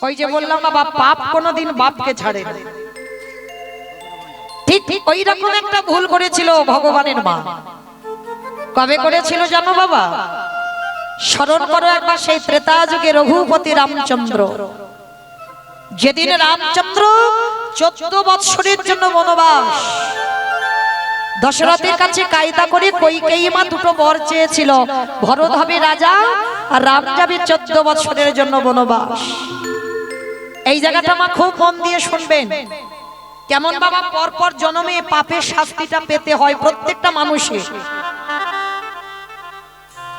ওই যে বললাম বাবা, পাপ কোনোদিন বাপকে ছাড়ে না। ঠিক ঠিক ওই রকম একটা ভুল করেছিল ভগবানের মা। কবে করেছিল জানো বাবা? স্মরণ করো একবার সেই ত্রেতা যুগে রঘুপতি রামচন্দ্র, যেদিন রামচন্দ্র 14 বৎসরের জন্য বনবাস, দশরথের কাছে কায়দা করে কইকেয়ী মা দুটো বর চেয়েছিল, ভরত হবে রাজা আর রাম যাবে 14 বৎসরের জন্য বনবাস। এই জায়গাটা মা খুব মন দিয়ে শুনবেন। কেমন বাবা, পরপর জন্মে পাপের শাস্তিটা পেতে হয় প্রত্যেকটা মানুষের।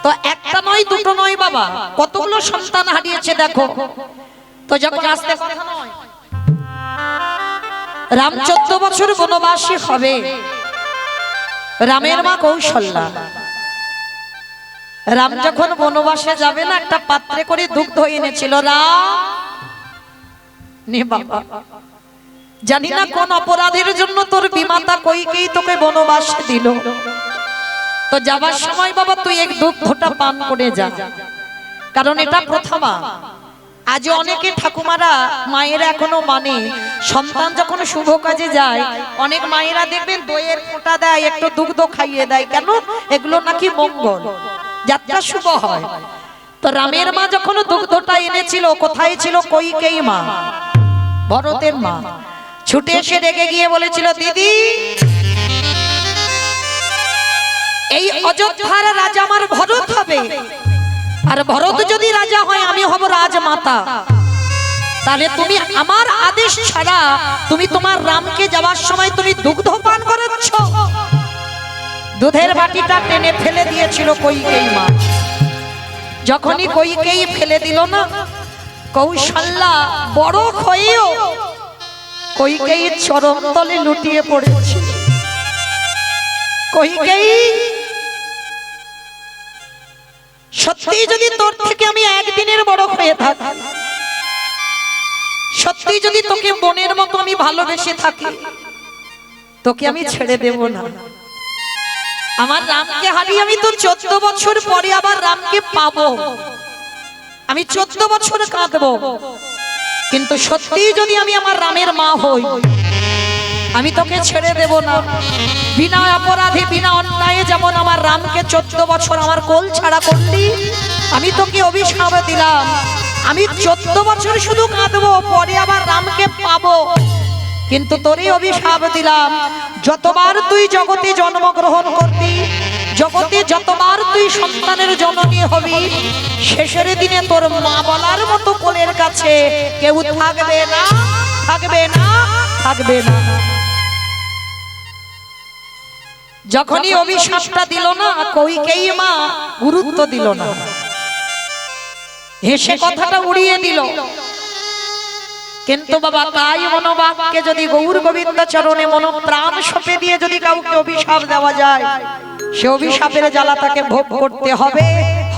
তো একটা নয় দুটো নয় বাবা, কতগুলো সন্তান হারিয়েছে দেখো তো। যখন আসতে কথা নয়, রাম 14 বছর বনবাসী হবে। রামের মা কৌশল্যা, রাম যখন বনবাসে যাবে না, একটা পাত্রে করে দুগ্ধ এনেছিল। রাম নে বাবা, জানি না কোন অপরাধের জন্য তোর বিমাতা কইকেই তোকে বনবাসে দিল, তো যাবার সময় বাবা তুই এক দুগ্ধটা পান করে যা, কারণ এটা প্রথমা। আজ অনেকে ঠাকুমারা মায়েরা এখনো মানে, সন্তান যখন শুভ কাজে যায় অনেক মায়েরা দেখবেন দইয়ের ফোঁটা দেয়, একটু দুগ্ধ খাইয়ে দেয়। কেন? এগুলো নাকি মঙ্গল, যাত্রা শুভ হয়। তো রামের মা যখন দুগ্ধটা এনেছিল, কোথায় ছিল? কইকেয়ী মা, ভরতের মা। ছুটে এসে রেগে গিয়ে বলেছিল, দিদি এই অযোধ্যার রাজা আমার ভরত হবে, আর ভরত যদি রাজা হয় আমি হব রাজমাতা। তাহলে তুমি আমার আদেশ ছাড়া তুমি তোমার রামকে যাওয়ার সময় তুমি দুগ্ধ পান করাচ্ছ। দুধের বাটিটা টেনে ফেলে দিয়েছিল কইকেয়ী মা। যখনই কইকেয়ী ফেলে দিল না, কৌশল্যা বড় হয়েও কইকেয়ীর চরণ তলে লুটিয়ে পড়েছে। কইকেয়ী, সত্যি যদি তোর থেকে আমি একদিনের বড় হয়ে থাকি, সত্যি যদি তোকে বোনের মতো আমি ভালোবেসে থাকি, তোকে আমি ছেড়ে দেব না। আমার রামকে হারিয়ে আমি তো 14 বছর পরে আবার রামকে পাবো, আমি 14 বছর কাঁদবো, কিন্তু সত্যি যদি আমি আমার রামের মা হই, আমি তোকে ছেড়ে দেব না। বিনা অপরাধে বিনা অন্যায়ে যেমন আমার রামকে 14 বছর আমার কোল ছাড়া করলি, আমি তোকে অভিশাপ দিলাম, আমি 14 বছর শুধু কাঁদবো, পরে আবার রামকে পাবো, কিন্তু তোরই অভিশাপ দিলাম, যতবার তুই জগতে জন্মগ্রহণ করবি, জগতে যতবার তুই সন্তানের জননী হবি, শেষের দিনে তোর মা বলার মতো কোলের কাছে কেউ থাকবে না, থাকবে না, থাকবে না। যখনই অভিশাপটা দিল না, কইকেয়ী মা গুরুত্ব দিল না, হেসে কথাটা উড়িয়ে দিল। কিন্তু বাবা, তাই মনোবাক্যে যদি গৌর গোবিন্দ চরণে মন প্রাণ সঁপে দিয়ে যদি কাউকে অভিশাপ দেওয়া যায়, সে অভিশাপের জ্বালা তাকে ভোগ করতে হবে,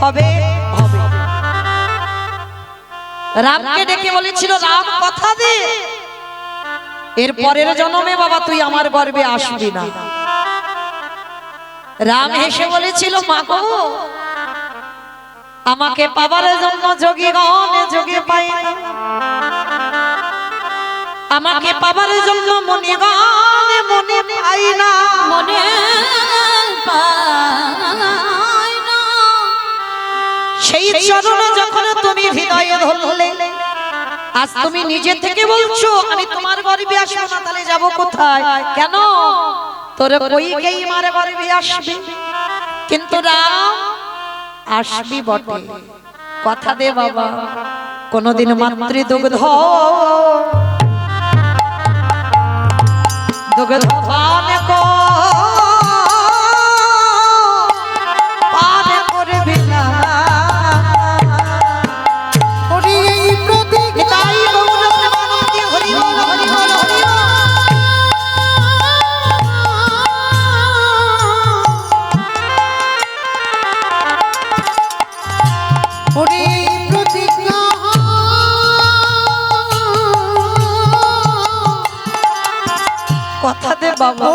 হবে, হবে। রামকে ডেকে বলেছিল, রাম কথা দে এর পরের জন্মে বাবা তুই আমার গর্ভে আসবি না। রাম হেসে বলেছিল, মা গো, আমাকে পাবার জন্য যোগীগণ যোগে পায় না, আমাকে পাবার জন্য মনিগণ মনে পাই না, মনে পাই না। সেই চরণ যখন তুমি হৃদয়ে ধরলে, আজ তুমি নিজে থেকে বলছো আমি তোমার গর্ভে আসবো না, তাহলে যাবো কোথায়? কেন? তোর কইকেয়ী মার গর্ভে আসবি। কিন্তু রাম আসবি বটে, কথা দে বাবা, কোনদিন মাতৃদুগ্ধ দুগ্ধ পান পান করবি না। কথা দে বাবা,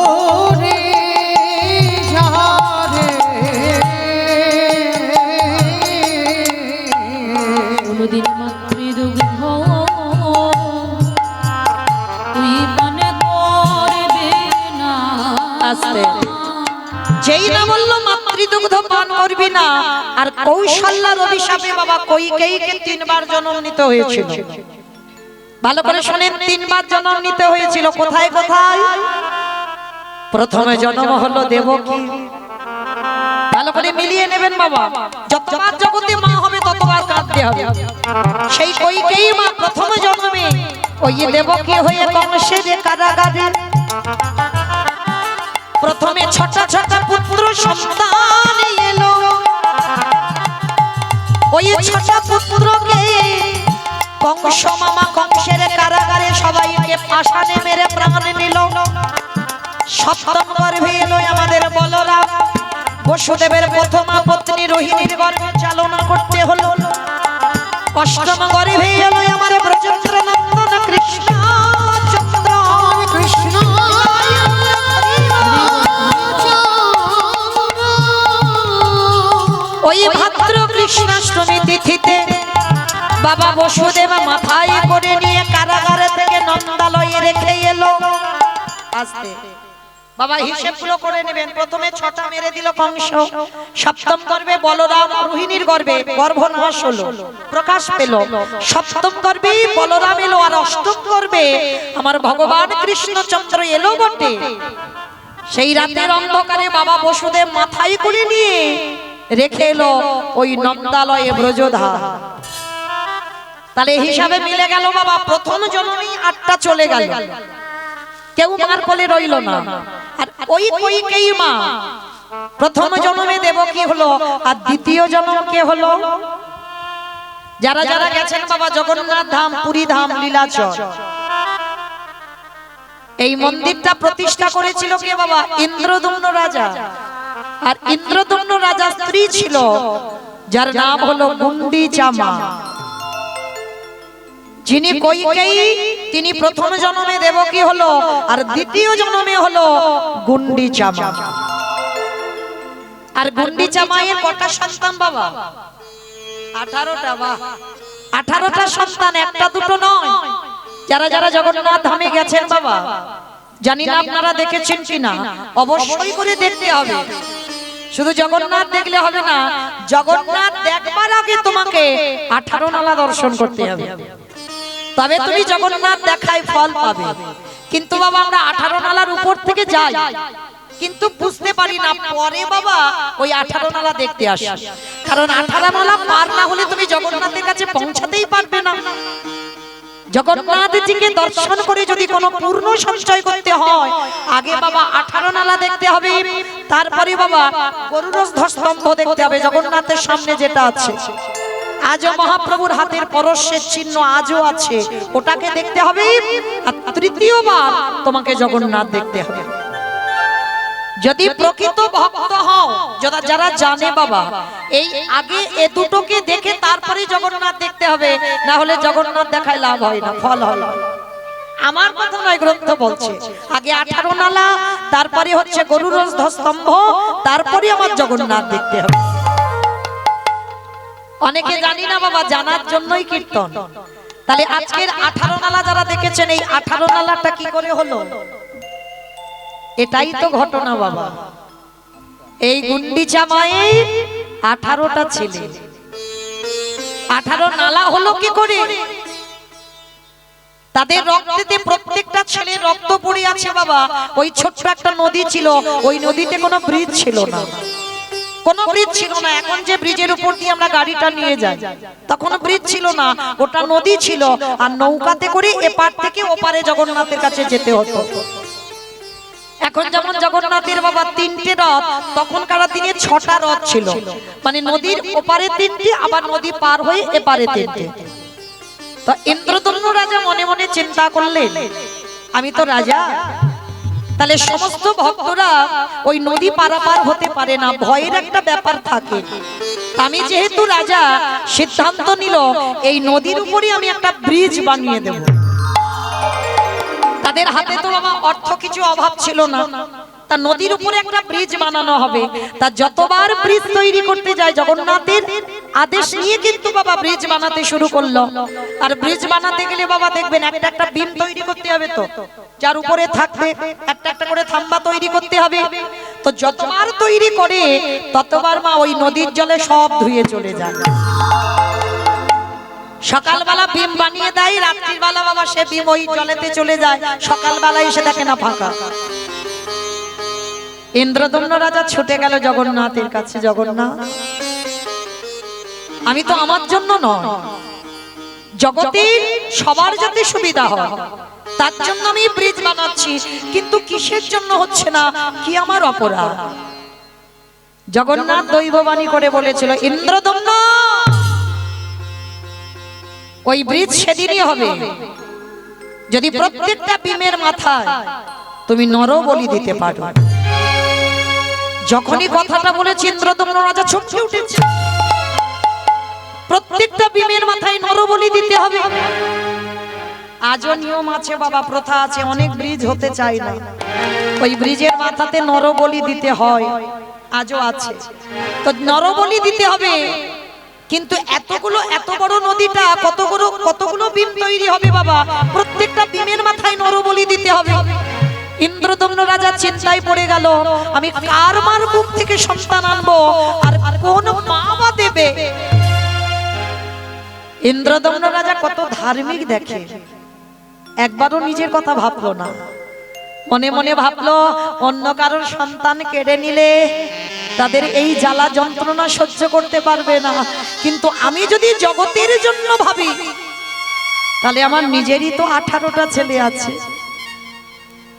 কোনদিন মাতৃদুগ্ধ যেই না বললো মাতৃদুগ্ধ পান করবি না, আর কৌশল্যার অভিশাপে বাবা কইকেয়ীকে 3 বার জন্ম নিতে হয়েছিল। ভালো করে শুনেন, 3 বার জন্ম নিতে হয়েছিল। কোথায় কোথায়? প্রথমে জন্ম হলো দেবকী। ভালো করে মিলিয়ে নেবেন বাবা, যতবার জগতে মা হবে ততবার কাঁদতে হবে। সেই কইকেয়ী মা প্রথম জন্মে ওই দেবকী হয়ে কংসের কারাগারে প্রথমে ছোট ছোট পুত্র সন্তান এলো। ওই ছোট পুত্রকে কংস মামা কংসের কারাগারে সবাইকে পাশানে মেরে প্রাণ নিল। সপ্তম গর্ভে এলো আমাদের বলরাম। বসুদেবের প্রথমা পত্নী রোহিণীর গর্ভে চালনা করতে হলো। অষ্টম গর্ভে এলো আমার ব্রজেন্দ্র নন্দন কৃষ্ণ চন্দ্র কৃষ্ণ। ওই ভাদ্র কৃষ্ণাষ্টমী তিথিতে বাবা বসুদেব মাথায় করে নিয়ে কারাগারে থেকে নন্দালয়ে রেখে এলো। আস্তে বাবা হিসেবগুলো করে নেবেন। প্রথমে 6টা মেরে দিল কংস। সপ্তম গর্ভে বলরাম, রোহিণীর গর্ভে গর্ভনাশ হলো, প্রকাশ পেল। সপ্তম গর্ভে বলরাম এলো, আর অষ্টম গর্ভে আমার ভগবান কৃষ্ণচন্দ্র এলো বটে। সেই রাতের অন্ধকারে বাবা বসুদেব মাথায় করে নিয়ে রেখে এলো ওই নন্দালয়ে ব্রজধাম। তাহলে হিসাবে মিলে গেল বাবা, প্রথম জন্মেই 8টা চলে গেল, কেউ মার কোলে রইল না। আর ওই কইকেয়ী মা প্রথম জন্মে দেবকী হলো, আর দ্বিতীয় জন্ম কে হলো? যারা যারা গেছেন বাবা জগন্নাথ ধাম, পুরী ধাম, লীলাচল, এই মন্দিরটা প্রতিষ্ঠা করেছিল কে বাবা? ইন্দ্রদম্ন রাজা। আর ইন্দ্রদম্ন রাজা স্ত্রী ছিল যার নাম হলো গুন্ডিচা মা। যিনি কইকেয়ী তিনি প্রথম জন্মে দেবকী হলো, আর দ্বিতীয় জন্মে হলো গুন্ডিচা মা। আর গুন্ডিচা মায়ের কটা সন্তান বাবা? 18টা। বাহ, 18টা সন্তান, একটা দুটো নয়। যারা যারা জগন্নাথ ধামে গেছেন বাবা, জানি না আপনারা দেখেছেন কিনা, অবশ্যই করে দেখতে হবে। শুধু জগন্নাথ দেখলে হবে না, জগন্নাথ দেখবার আগে তোমাকে 18 নালা দর্শন করতে হবে, তবে তুমি জগন্নাথ দেখায় ফল পাবে। কিন্তু বাবা আমরা 18 নালার উপর থেকে যাই, কিন্তু বুঝতে পারি না, পরে বাবা ওই 18 নালা দেখতে আসি। কারণ 18 নালা পার না হলে তুমি জগন্নাথের কাছে পৌঁছাতেই পারবে না। জগন্নাথজিকে দর্শন করে যদি কোনো পূর্ণ সঞ্চয় করতে হয়, আগে বাবা 18 নালা দেখতে হবে, তারপরে বাবা গরুড়ধ্বজ স্তম্ভ দেখতে হবে, জগন্নাথের সামনে যেটা আছে। আজও মহাপ্রভুর হাতের পরশের চিহ্ন আজও আছে, ওটাকে দেখতে হবে। আর তৃতীয়বার তোমাকে জগন্নাথ দেখতে হবে। যদি প্রকৃত ভক্ত হও, যারা জানে বাবা, এই আগে এ দুটোকে দেখে তারপরে জগন্নাথ দেখতে হবে, না হলে জগন্নাথ দেখায় লাভ হয় না, ফল হয় না। আমার কথা নয়, গ্রন্থ বলছে আগে 18 নালা, তারপরে হচ্ছে গরুড়ধ্বজ স্তম্ভ, তারপরে আমার জগন্নাথ দেখতে হবে। অনেকে জানি না বাবা, জানার জন্যই কীর্তন। তাহলে আজকের 18 নালা যারা দেখেছেন, এই 18 নালাটা কি করে হলো? এটাই তো ঘটনা বাবা। এই গুন্ডিচা মায়ের 18টা ছেলে, 18 নালা হলো কি করে? তাদের রক্তেতে প্রত্যেকটা ছেলের রক্ত পড়ে আছে বাবা। ওই ছোট্ট একটা নদী ছিল, ওই নদীতে কোনো ব্রিজ ছিল না, কোনো ব্রিজ ছিল না। এখন যে ব্রিজের উপর দিয়ে আমরা গাড়িটা নিয়ে যাই, তখন ব্রিজ ছিল না, ওটা নদী ছিল। আর নৌকাতে করে এপার থেকে ওপারে জগন্নাথের কাছে যেতে হতো। এখন যেমন জগন্নাথের বাবা 3টে রথ, তখনকার দিনে 6টা রথ ছিল, মানে নদীর ওপারে 3টে, আবার নদী পার হয়ে এপারে 3টে। তো ইন্দ্রদম্ন রাজা মনে মনে চিন্তা করলেন, আমি তো রাজা, তাহলে সমস্ত ভক্তরা ওই নদী পারাপার হতে পারে না, ভয়ের একটা ব্যাপার থাকে। আমি যেহেতু রাজা, সিদ্ধান্ত নিল এই নদীর উপরে আমি একটা ব্রিজ বানিয়ে দেব। তাদের হাতে তো বাবা অর্থ কিছু অভাব ছিল না, তা নদীর উপরে একটা ব্রিজ বানানো হবে। তা যতবার ব্রিজ তৈরি করতে যায়, জগন্নাথের আদেশ নিয়ে কিন্তু বাবা ব্রিজ বানাতে শুরু করলো। আর ব্রিজ বানাতে গেলে বাবা দেখবেন একটা একটা বিম তৈরি করতে হবে, তো যার উপরে থাকবে একটা একটা করে থাম্বা তৈরি করতে হবে। তো যতবার তৈরি করে ততবার মা ওই নদীর জলে সব ধুয়ে চলে যায়। সকালবেলা বিম বানিয়ে দেয়, রাত্রিবেলা বাবা সে বিম ওই জলেতে চলে যায়, সকালবেলা এসে দেখে না ফাঁকা। ইন্দ্রদম্ন রাজা ছুটে গেল জগন্নাথের কাছে, জগন্নাথ আমি তো আমার জন্য নয়, জগতের সবার যাতে সুবিধা হয় তার জন্য আমি ব্রিজ বানাচ্ছি, কিন্তু কিসের জন্য হচ্ছে না, কি আমার অপরাধ? জগন্নাথ দৈববাণী করে বলেছিল, ইন্দ্রদম্ন ওই ব্রিজ সেদিনই হবে যদি প্রত্যেকটা বিমের মাথায় তুমি নরবলি দিতে পারো। যখনই কথাটা বলেছে ইন্দ্রদম্ন রাজা ছটকে উঠেছে, প্রত্যেকটা বিমের মাথায় নরবলি দিতে হবে। আজও নিয়ম আছে বাবা, প্রথা আছে, অনেক ব্রিজ হতে চায় না, ওই ব্রিজের মাথাতে নরবলি দিতে হয়, আজও আছে। তো নরবলি দিতে হবে, কিন্তু এত বড় নদীটা কতগুলো বিম তৈরি হবে বাবা, প্রত্যেকটা বিমের মাথায় নরবলি দিতে হবে। ইন্দ্রদম্ন রাজা চিন্তায় পড়ে গেল, আমি কার মার বুক থেকে সন্তান আনবো, আর কোন মা বা দেবে? ইন্দ্রদম্ন রাজা কত ধার্মিক দেখে, একবারও নিজের কথা ভাবলো না, মনে মনে ভাবলো অন্য কারোর সন্তান কেড়ে নিলে তাদের এই জ্বালা যন্ত্রণা সহ্য করতে পারবে না, কিন্তু আমি যদি জগতের জন্য ভাবি তাহলে আমার নিজেরই তো 18টা ছেলে আছে,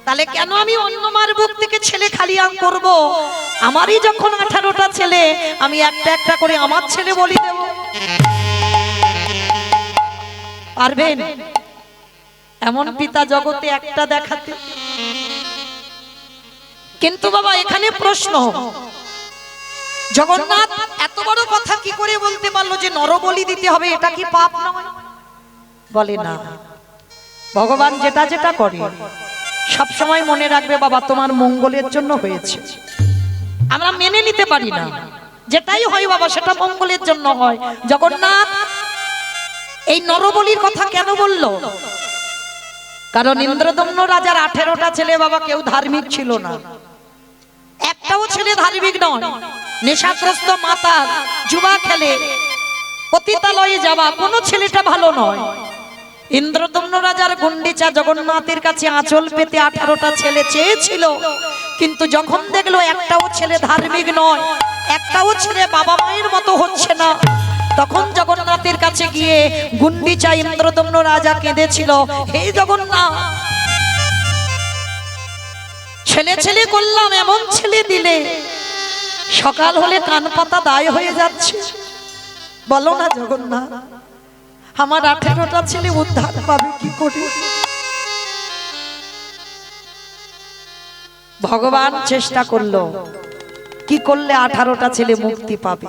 তাহলে কেন আমি অন্য মার বুক থেকে ছেলে খালি করব? আমারই যখন 18টা ছেলে, আমি একটা একটা করে আমার ছেলে বলি দেব। পারবেন এমন পিতা জগতে একটা দেখাতে? কিন্তু বাবা এখানে প্রশ্ন, জগন্নাথ এত বড় কথা কি করে বলতে পারলো যে নরবলি দিতে হবে? এটা কি পাপ নয়? বলে না, ভগবান যেটা যেটা করে সব সময় মনে রাখবে বাবা তোমার মঙ্গলের জন্য হয়েছে। আমরা মেনে নিতে পারি না, যেটাই হয় বাবা সেটা মঙ্গলের জন্য হয়। জগন্নাথ এই নরবলির কথা কেন বলল? কারণ ইন্দ্রদম্ন রাজার 18টা ছেলে বাবা কেউ ধার্মিক ছিল না, একটাও ছেলে ধার্মিক নয়, নেশাগ্রস্ত মাতাল, জুয়া খেলে, পতিতালয়ে যাওয়া, কোনো ছেলেটা ভালো নয়। ইন্দ্রদম্ন রাজার গুন্ডিচা জগন্নাথের কাছে আঁচল পেতে 18টা ছেলে চেয়েছিল, কিন্তু যখন দেখলো একটাও ছেলে ধার্মিক নয়, একটাও ছেলে বাবা মায়ের মতো হচ্ছে না, তখন জগন্নাথের কাছে গিয়ে গুন্ডিচা ইন্দ্রদম্ন রাজা কেঁদেছিল, হে জগন্নাথ, ছেলে ছেলে করলাম, এমন ছেলে দিলে সকাল হলে কান পাতা দায় হয়ে যাচ্ছে, বলো না জগন্নাথ আমার 18টা ছেলে উদ্ধার পাবে কি করে? ভগবান চেষ্টা করলো, কি করলে 18টা ছেলে মুক্তি পাবে?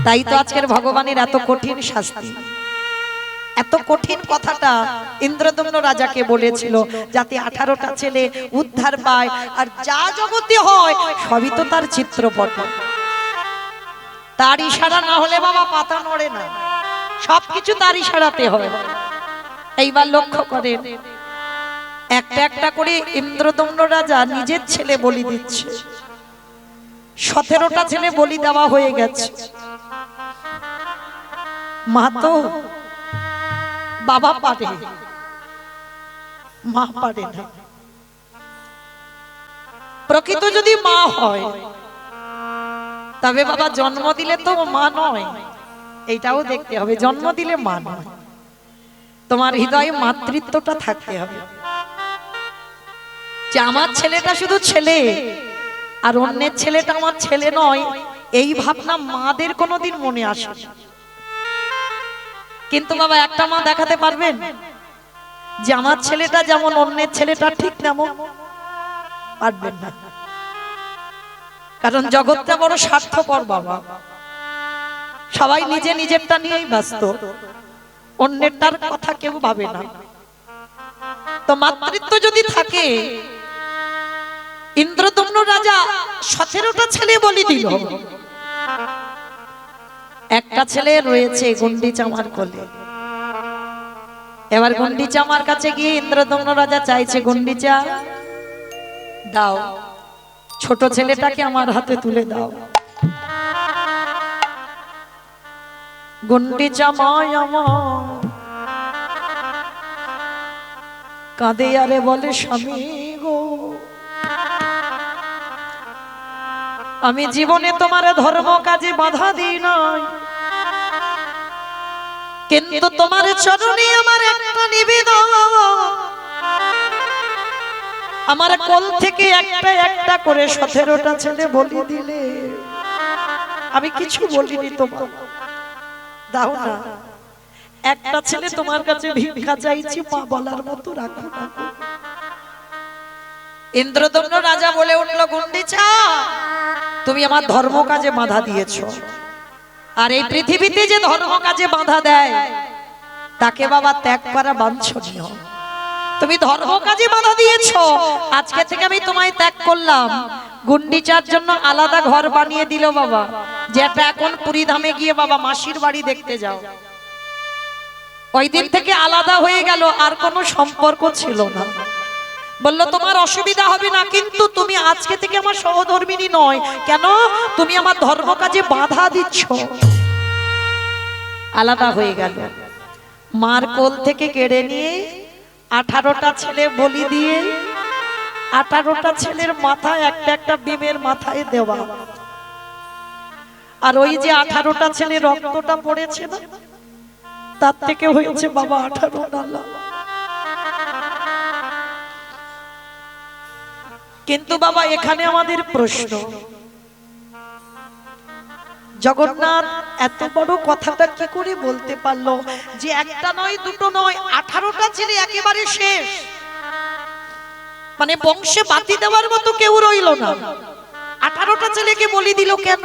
তাই তো আজকের ভগবানের এত কঠিন শাস্তি, এত কঠিন কথাটা ইন্দ্রদম্ন রাজাকে বলেছিল, যাতে 18টা ছেলে উদ্ধার পায়। আর যা জগতে হয় সবই তো তার চিত্রপট, তার ইশারা না হলে বাবা পাতা নড়ে না, সবকিছু তার ইশারাতে হয়। এইবার লক্ষ্য করেন, একটা একটা করে ইন্দ্রদম্ন রাজা নিজের ছেলে বলি দিচ্ছে, 17টা ছেলে বলি দেওয়া হয়ে গেছে। মা তো বাবা পারে, মা পারে না। প্রকৃত যদি মা হয় তবে বাবা জন্ম দিলে তো মা নয়, এইটাও দেখতে হবে, জন্ম দিলে মা নয়, তোমার হৃদয়ে মাতৃত্বটা থাকতে হবে, যে আমার ছেলেটা শুধু ছেলে আর অন্যের ছেলেটা আমার ছেলে নয়, এই ভাবনা মাদের কোনোদিন মনে আসে। কিন্তু বাবা একটা মা দেখাতে পারবেন যে আমার ছেলেটা যেমন অন্যের ছেলেটা ঠিক তেমন? পারবেন না, কারণ জগৎটা বড় স্বার্থপর বাবা, সবাই নিজে নিজেরটা নিয়েই ব্যস্ত, অন্যেরটার কথা কেউ ভাবে না। তো মাতৃত্ব যদি থাকে, ইন্দ্রদম্ন রাজা 17টা ছেলে বলি দিল, একটা ছেলে রয়েছে গুন্ডিচা মার কোলে। এবার গুন্ডিচা মার কাছে গিয়ে ইন্দ্রদম্ন রাজা চাইছে, গুন্ডিচা দাও, ছোট ছেলেটাকে আমার হাতে তুলে দাও। গুন্ডিচা মায় আমার কাঁদে আরে বলে স্বামী গো, আমি জীবনে তোমার ধর্ম কাজে বাধা দিই নাই, কিন্তু তোমার চরণে আমার একটা নিবেদন, আমার কোল থেকে একটা একটা করে 17টা ছেলে বলি দিলে আমি কিছু বলিনি, তোমার দাও না। একটা ছেলে তোমার কাছে ভিক্ষা চাইছি, মা বলার মতো রাখো না। ইন্দ্রদম্ন রাজা বলে উঠল, গুন্ডিচা তুমি আমার ধর্ম কাজে বাধা দিয়েছো, আর এই পৃথিবীতে যে ধর্ম কাজে বাধা দেয় তাকে বাবা ত্যাগ করা বাঞ্ছনীয়। তুমি ধর্ম কাজে বাধা দিয়েছো, আজকে থেকে আমি তোমায় ত্যাগ করলাম। গুন্ডিচার জন্য আলাদা ঘর বানিয়ে দিল বাবা, যেটা এখন পুরীধামে গিয়ে বাবা মাসির বাড়ি দেখতে যাও। ওই দিন থেকে আলাদা হয়ে গেল, আর কোনো সম্পর্ক ছিল না। বললো তোমার অসুবিধা হবে না, কিন্তু তুমি আজকে থেকে আমার সহধর্মিনী নয়। কেন? তুমি আমার ধর্ম কাজে বাধা দিচ্ছ। আলাদা হয়ে গেল। মার কোল থেকে কেড়ে নিয়ে 18টা ছেলে বলি দিয়ে 18টা ছেলের মাথায় একটা একটা ডিমের মাথায় দেওয়া, আর ওই যে 18টা ছেলে রক্তটা পড়েছে না, তার থেকে হয়েছে বাবা 18 ডালা। কিন্তু বাবা এখানে আমাদের প্রশ্ন, জগন্নাথ এত বড় কথাটা কি করে বলতে পারলো যে একটা নয় দুটো নয় 18টা ছেলে একেবারে শেষ, মানে বংশে বাতি দেওয়ার মতো কেউ রইল না। 18টা ছেলেকে বলি দিল কেন?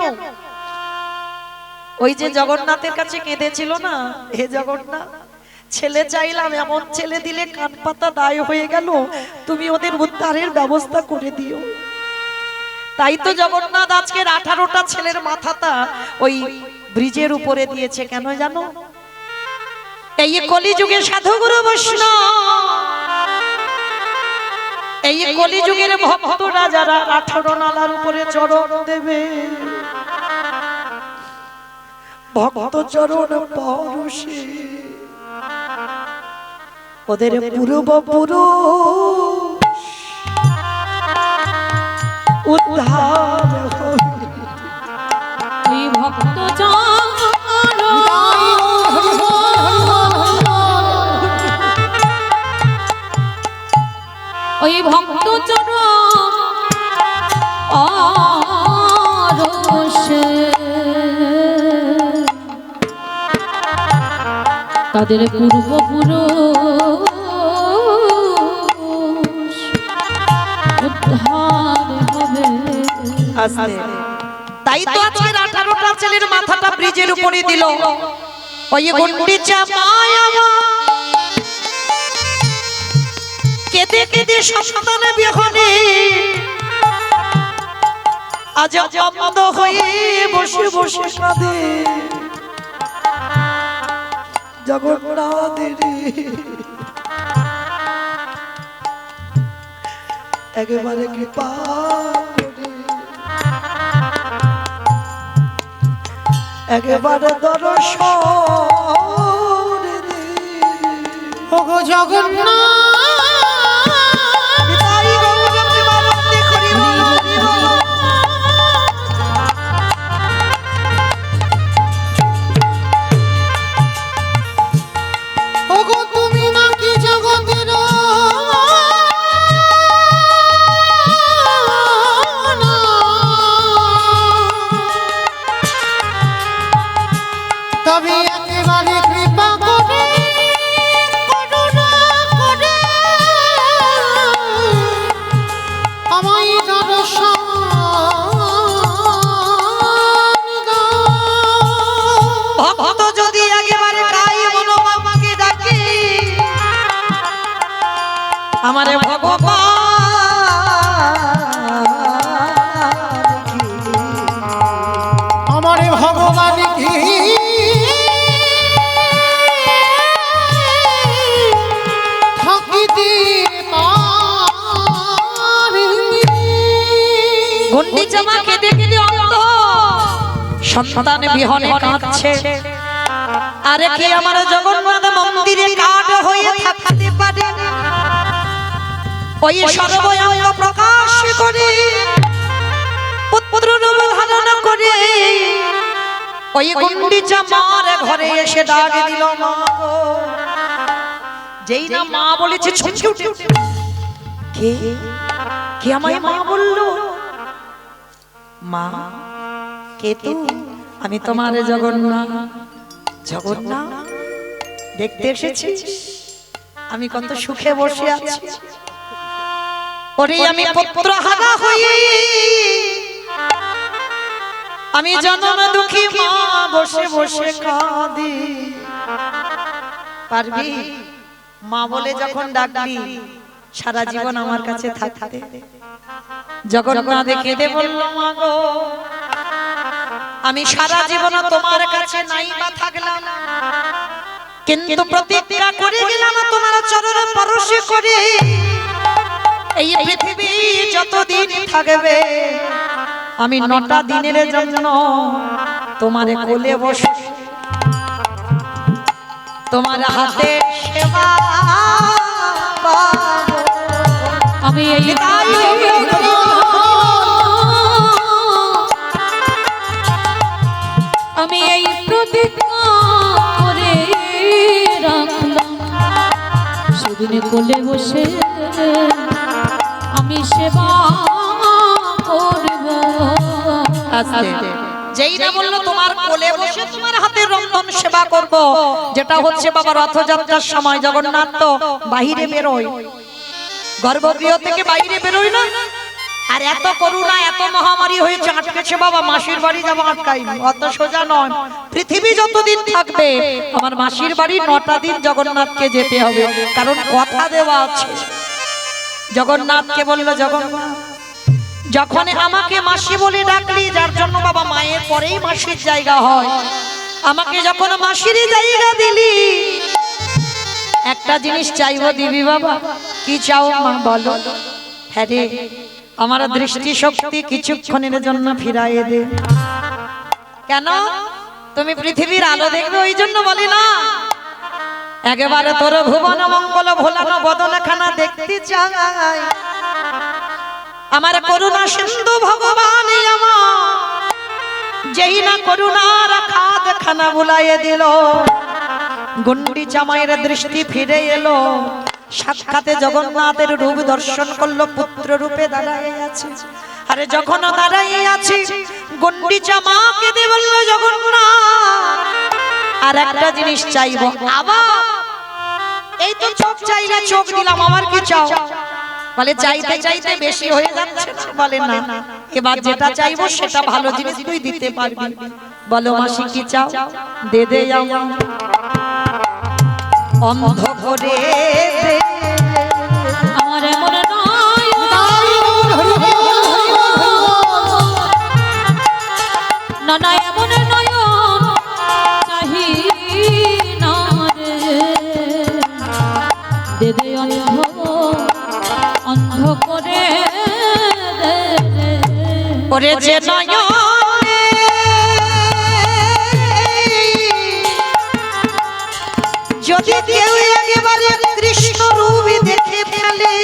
ওই যে জগন্নাথের কাছে কেঁদেছিল না, হে জগন্নাথ ছেলে চাইলাম, এমন ছেলে দিলে কান পাতা দায় হয়ে গেল, তুমি ওদের উদ্ধারের ব্যবস্থা করে দিও। তাই তো জগন্নাথ আজকের 18টা ছেলের মাথাটা ওই ব্রিজের উপরে দিয়েছে। কেন জানো? এই কলিযুগে সাধুগুরু বৈষ্ণব, এই কলিযুগের ভক্তরা যারা 18 নালার উপরে চরণ দেবে, ভক্ত চরণ পরশে ওদের পূর্বপুরুষ উদ্ধার হবে। ওই ভক্ত চরণ ওই ভক্ত চরণ তাদের পূর্বপুরুষ উদ্ধার হবে। তাই তো আজকের 18টা ছেলের মাথাটা ব্রিজের উপরে দিল। ওই গুন্ডিচা মায়া কেঁদে কেঁদে সন্তানে বিহনে আজ অন্ধ হয়ে বসে বসে কাঁদে। জগন্নাথের একেবারে কৃপা করে একেবারে দর্শন দে। ওগো জগন্নাথ আমারে ভগবান কি থাকিতে সন্তান বিহনে কাঁদছে। আরে কি আমার জগন্নাথ মন্দিরে কাঠ হয়ে থাকতে পারে? ওই সর্বয়ঙ্গ প্রকাশ করে পুত্র রূপ ধারণ করে ওই গুন্ডিচা মার ঘরে এসে ডাক দিল মা গো। যেই না মা বলেছে ছুটে উঠে কে কে আমায় মা বললো? মা কে তুমি? আমি তোমার জগন্নাথ। জগন্নাথ দেখতে এসেছি, আমি কত সুখে বসে আছি। ওরে আমি পুত্র হারা হয়ে আমি জনম দুঃখী মা বসে বসে কাঁদি। পারবি মা বলে যখন ডাকবি সারা জীবন আমার কাছে থাকতে? জগন্নাথ কেঁদে বলল মা গো আমি সারা জীবন তোমার কাছে নাই বা থাকলাম, কিন্তু প্রতিজ্ঞা করে গেলাম তোমার চরণ পরশে করে এই পৃথিবী যতদিন থাকবে আমি 9টা দিনের জন্য তোমার কোলে বসে তোমার হাতে সেবা পাবো। আমি এই আমি এই প্রতিজ্ঞা করে রাখলাম, সেদিন কোলে বসে আমি সেবা করব। যেই না বললো তোমার কোলে বসে তোমার হাতের রন্ধন সেবা করব, যেটা হচ্ছে বাবা রথযাত্রার সময় জগন্নাথ তো বাহিরে বেরোয়, গর্ভগৃহ থেকে বাইরে বেরোয় না। আর এত করুণা এত মহামারী হয়েছে, আটকেছে বাবা মাসির বাড়ি যাবো আটকাইনি, অত সোজা নয়। পৃথিবী যতদিন থাকবে আমার মাসির বাড়ি 9টা দিন জগন্নাথকে যেতে হবে, কারণ কথা দেওয়া আছে। জগন্নাথকে বললো জগন্নাথ যখন আমাকে মাসি বলে ডাকলি, যার জন্য বাবা মায়ের পরেই মাসির জায়গা হয়, আমাকে যখন মাসির জায়গা দিলি একটা জিনিস চাইবো, দিবি বাবা? কি চাও মা বলো? হ্যাঁ রে আমার দৃষ্টি শক্তি কিছুক্ষণের জন্য ফিরাইয়ে দে। কেন? তুমি পৃথিবীর আলো দেখবে ওই জন্য বলি না? একেবারে তোর ভুবন মঙ্গল ভোলানো বদনখানা দেখতে চাই। আমার করুণা সিন্ধু ভগবান আমার যেই না করুণার খাদ খানা বুলাইয়ে দিল, গুন্ডিচা মায়ের দৃষ্টি ফিরে এলো, সাক্ষাতে জগন্নাথের রূপ দর্শন করলো, পুত্র রূপে দাঁড়ায় আছে। আরে যখন দাঁড়ায় আছে গুন্ডিচা মাকে দিয়ে বলল জগন্নাথ আর একটা জিনিস চাইবো। আবার এই তো চোখ চাইলে চোখ দিলাম, আমার কি চাও? বলে চাইতে চাইতে বেশি হয়ে যাচ্ছে। বলে না, এবার যেটা চাইবো সেটা ভালো জিনিস তুই দিতে পারবি। বলো মাসি কি চাও? দে দে আমার অন্ধ করে দে আমার এমন নয় না না এমন নয় চাহি না রে, দে দে অন্ধ অন্ধ করে দে রে। ওরে যে নয়নে যদি কেউ একেবারে কৃষ্ণ রূপ দেখে ফেলে,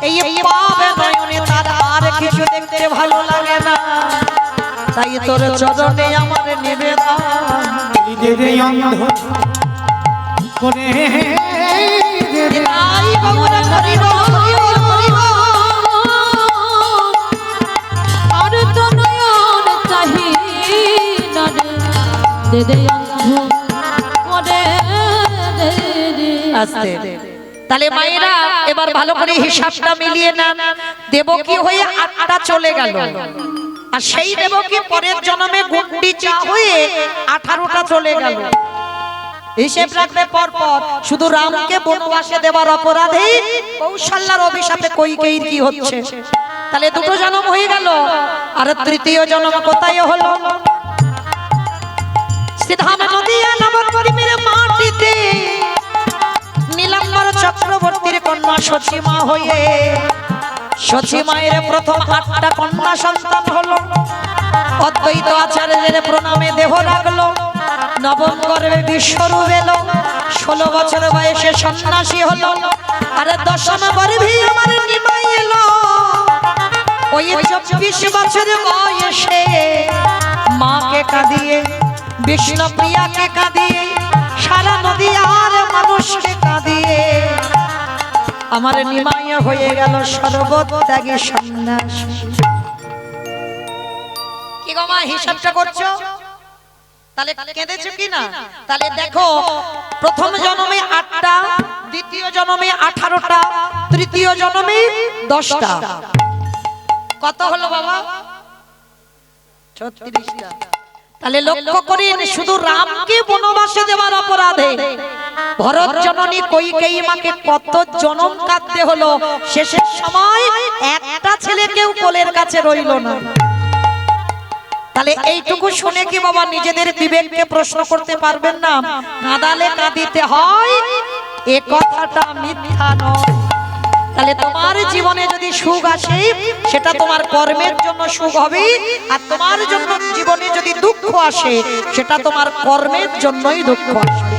এই পাবে নয়নে তার আর কিছু দেখতে ভালো লাগে না। তাই তোর চরণে আমার নিবেদন, দে দে অন্ধ করে দে দে। আই বাবুরা করিব করিব আর তো নয়ন চাহি না রে, দে দে অন্ধ করে দে রে। আস্তে। তাহলে মায়েরা এবার ভালো করে হিসাবটা মিলিয়ে না, দেবকী হয়ে 8টা চলে গেল, আর সেই দেবকী পরের জন্মে গুন্ডিচা হয়ে 18টা চলে গেল। হিসেব রাখবে পর পর। শুধু রামকে বনবাসে দেওয়ার অপরাধে কৌশল্যার অভিশাপে কৈকেয়ীর কি হচ্ছে? তাহলে 2টো জন্ম হয়ে গেল, আর তৃতীয় জন্ম কোথায় হলো? সিধাম নদিয়া নবদ্বীপের মাটিতে নীলাম্বর চক্রবর্তীর কন্যা সচিমা হয়ে সচিমায়ের প্রথম 8টা কন্যা সন্তান হলো। অদ্বৈত আচার্যের প্রণামে দেহ রাখলো। নবম গর্ভে বিশ্বরূপ এলো। 16 বছর বয়সে সন্ন্যাসী হলো। আরে দশম গর্ভে আমার নিমাই এলো। ওই 24 বছর বয়সে মাকে কাঁদিয়ে, বিষ্ণুপ্রিয়াকে কাঁদিয়ে, সারা নদী আর মানুষকে কাঁদিয়ে আমার নিমাই হয়ে গেল সর্বত্যাগী সন্ন্যাসী। কি গো মা হিসাবটা করছো? তাহলে কেঁদেছো কি না? তাহলে দেখো, প্রথম জন্মে 8টা, দ্বিতীয় জন্মে 18টা, তৃতীয় জন্মে 10টা। কত হলো বাবা? 36টা। তাহলে লক্ষ্য করেন, শুধু রামকে বনবাসে দেওয়ার অপরাধে ভরত জননী কইকেয়ী মাকে কত জনম কাঁদতে হলো। শেষের সময় একটা ছেলেকেও কোলের কাছে রইল না। তাহলে এইটুকু শুনে কি বাবা নিজেদের বিবেককে প্রশ্ন করতে পারবেন না? কাঁদালে কাঁদিতে হয়, এ কথাটা মিথ্যা নয়। তাহলে তোমার জীবনে যদি সুখ আসে, সেটা তোমার কর্মের জন্য সুখ হবে। আর তোমার জন্য জীবনে যদি দুঃখ আসে, সেটা তোমার কর্মের জন্যই দুঃখ আসবে।